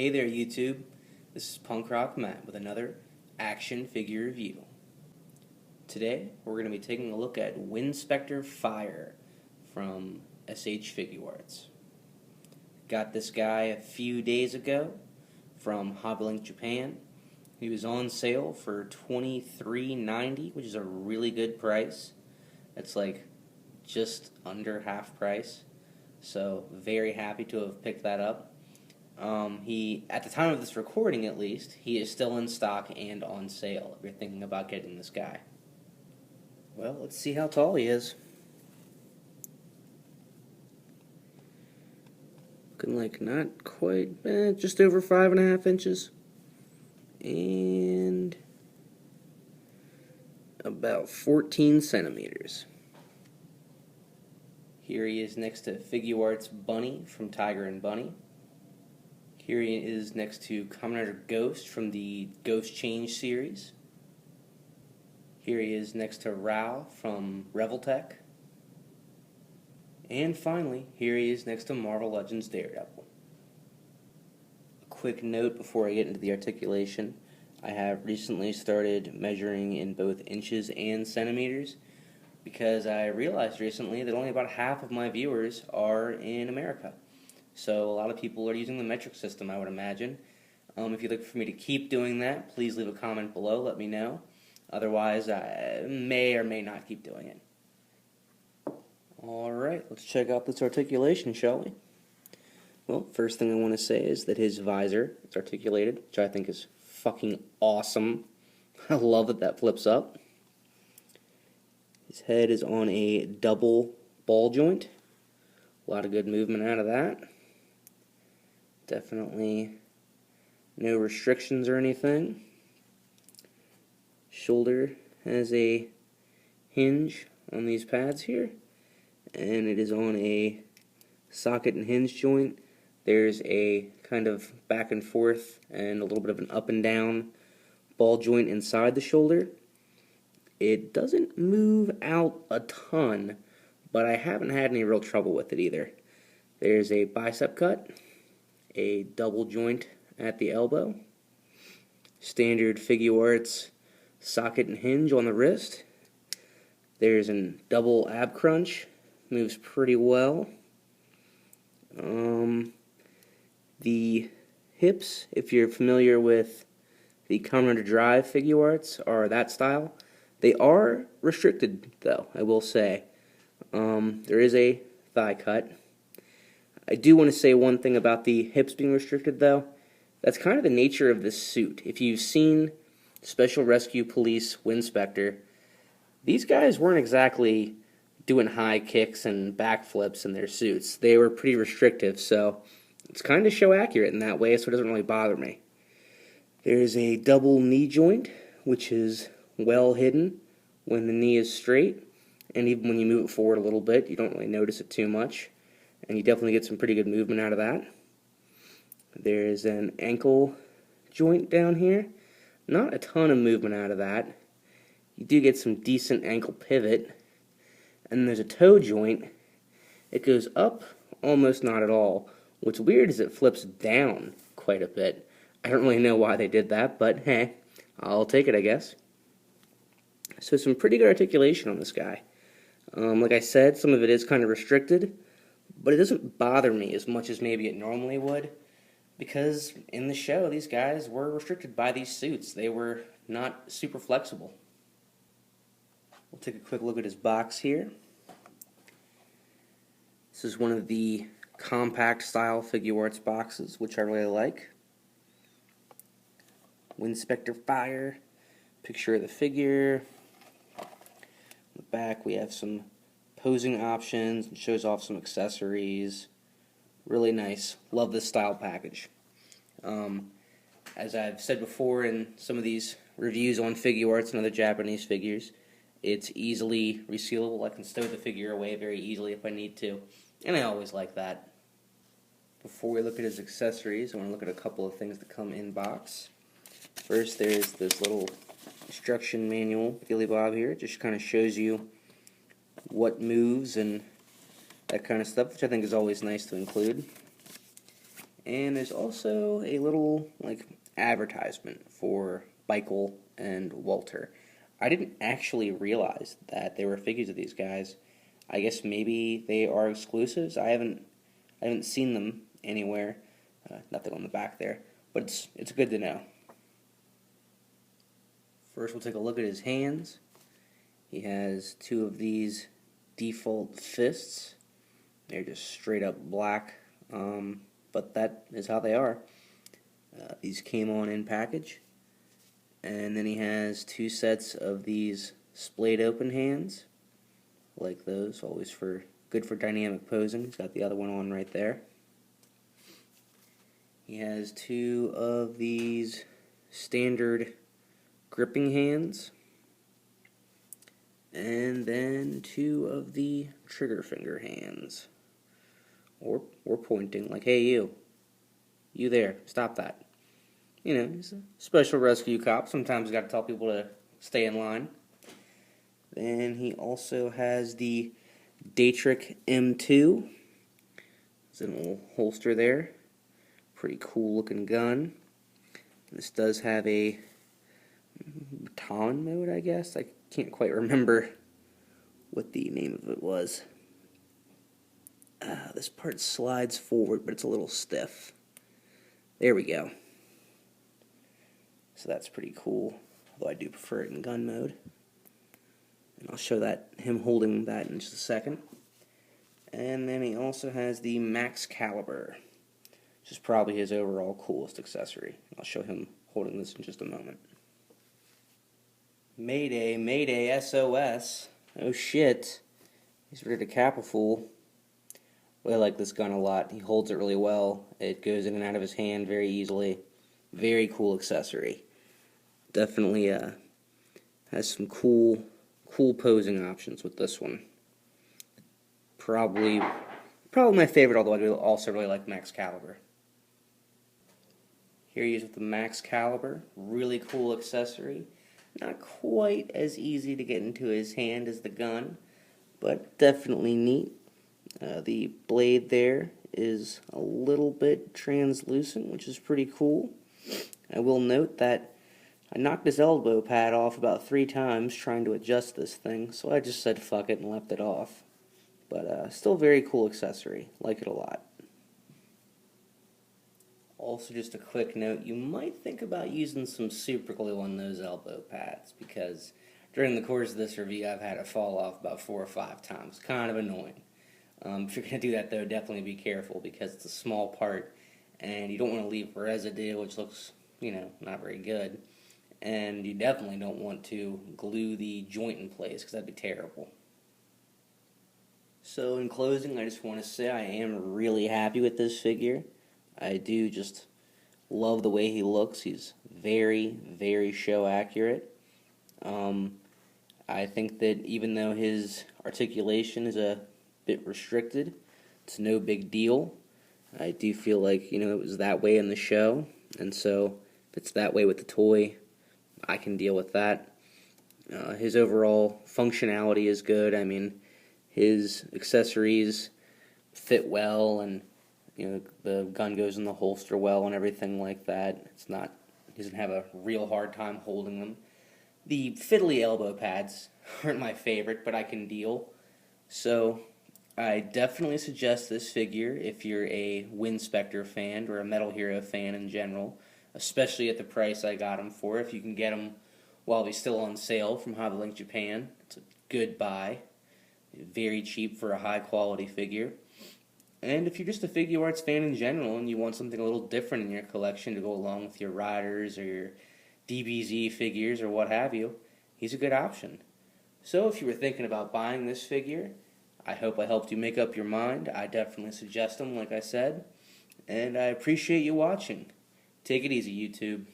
Hey there YouTube, this is Punk Rock Matt with another action figure review. Today we're going to be taking a look at Winspector Fire from SH Figuarts. Got this guy a few days ago from Hobbylink Japan. He was on sale for $23.90, which is a really good price. That's like just under half price. So very happy to have picked that up. He, at the time of this recording at least, he is still in stock and on sale if you're thinking about getting this guy. Well, let's see how tall he is. Looking like not quite, just over 5.5 inches. And about 14 centimeters. Here he is next to Figuarts Bunny from Tiger and Bunny. Here he is next to Kamen Rider Ghost from the Ghost Change series. Here he is next to Rao from Revoltech. And finally, here he is next to Marvel Legends Daredevil. A quick note before I get into the articulation. I have recently started measuring in both inches and centimeters because I realized recently that only about half of my viewers are in America. So a lot of people are using the metric system, I would imagine. If you'd like for me to keep doing that, please leave a comment below, let me know. Otherwise, I may or may not keep doing it. Alright, let's check out this articulation, shall we? Well, first thing I want to say is that his visor is articulated, which I think is fucking awesome. I love that that flips up. His head is on a double ball joint. A lot of good movement out of that. Definitely no restrictions or anything. Shoulder has a hinge on these pads here, and it is on a socket and hinge joint. There's a kind of back and forth and a little bit of an up and down ball joint inside the shoulder. It doesn't move out a ton, but I haven't had any real trouble with it either. There's a bicep cut, a double joint at the elbow, standard Figuarts socket and hinge on the wrist. There's a double ab crunch, moves pretty well. The hips, if you're familiar with the Kamen Rider Drive Figuarts, are that style. They are restricted, though, I will say. There is a thigh cut. I do want to say one thing about the hips being restricted, though. That's kind of the nature of this suit. If you've seen Special Rescue Police Winspector, these guys weren't exactly doing high kicks and backflips in their suits. They were pretty restrictive, so it's kind of show accurate in that way, so it doesn't really bother me. There's a double knee joint, which is well hidden when the knee is straight, and even when you move it forward a little bit, you don't really notice it too much, and you definitely get some pretty good movement out of that. There's an ankle joint down here. Not a ton of movement out of that. You do get some decent ankle pivot. And there's a toe joint. It goes up almost not at all. What's weird is it flips down quite a bit. I don't really know why they did that, but hey, I'll take it, I guess. So some pretty good articulation on this guy. Like I said, some of it is kind of restricted, but it doesn't bother me as much as maybe it normally would, because in the show, these guys were restricted by these suits. They were not super flexible. We'll take a quick look at his box here. This is one of the compact style Figuarts boxes, which I really like. Winspector Fire, picture of the figure. On the back we have some posing options and shows off some accessories. Really nice. Love this style package. As I've said before in some of these reviews on Figuarts and other Japanese figures, it's easily resealable. I can stow the figure away very easily if I need to, and I always like that. Before we look at his accessories, I want to look at a couple of things that come in box. First, there's this little instruction manual, Billy Bob here. It just kind of shows you what moves and that kind of stuff, which I think is always nice to include. And there's also a little, like, advertisement for Michael and Walter. I didn't actually realize that there were figures of these guys. I guess maybe they are exclusives. I haven't seen them anywhere. Nothing on the back there, but it's good to know. First, we'll take a look at his hands. He has two of these default fists. They're just straight up black, but that is how they are. These came on in package. And then he has two sets of these splayed open hands, like those, always good for dynamic posing. He's got the other one on right there. He has two of these standard gripping hands, and then two of the trigger finger hands, or pointing, like, hey, you there, stop that. You know, he's a special rescue cop. Sometimes you got to tell people to stay in line. Then he also has the Datric M2. There's a little holster there. Pretty cool looking gun. This does have a baton mode, I guess. I can't quite remember what the name of it was. This part slides forward, but it's a little stiff. There we go. So that's pretty cool, although I do prefer it in gun mode. And I'll show him holding that in just a second. And then he also has the Max Caliber, which is probably his overall coolest accessory. I'll show him holding this in just a moment. Mayday, Mayday, SOS. Oh shit. He's ready to cap a fool. Well, I like this gun a lot. He holds it really well. It goes in and out of his hand very easily. Very cool accessory. Definitely has some cool posing options with this one. Probably my favorite, although I do also really like Max Caliber. Here he is with the Max Caliber. Really cool accessory. Not quite as easy to get into his hand as the gun, but definitely neat. The blade there is a little bit translucent, which is pretty cool. I will note that I knocked his elbow pad off about 3 times trying to adjust this thing, so I just said fuck it and left it off. But still very cool accessory. Like it a lot. Also, just a quick note, you might think about using some super glue on those elbow pads, because during the course of this review I've had it fall off about 4 or 5 times. Kind of annoying. If you're going to do that, though, definitely be careful, because it's a small part and you don't want to leave residue, which looks, not very good. And you definitely don't want to glue the joint in place, because that'd be terrible. So in closing, I just want to say I am really happy with this figure. I do just love the way he looks. He's very, very show accurate. I think that even though his articulation is a bit restricted, it's no big deal. I do feel like, it was that way in the show, and so if it's that way with the toy, I can deal with that. His overall functionality is good. I mean, his accessories fit well, and the gun goes in the holster well and everything like that. He doesn't have a real hard time holding them. The fiddly elbow pads aren't my favorite, but I can deal. So I definitely suggest this figure if you're a Winspector fan or a Metal Hero fan in general, especially at the price I got him for. If you can get him while he's still on sale from Hobby Link Japan, it's a good buy. Very cheap for a high quality figure. And if you're just a Figuarts fan in general and you want something a little different in your collection to go along with your Riders or your DBZ figures or what have you, he's a good option. So if you were thinking about buying this figure, I hope I helped you make up your mind. I definitely suggest him, like I said. And I appreciate you watching. Take it easy, YouTube.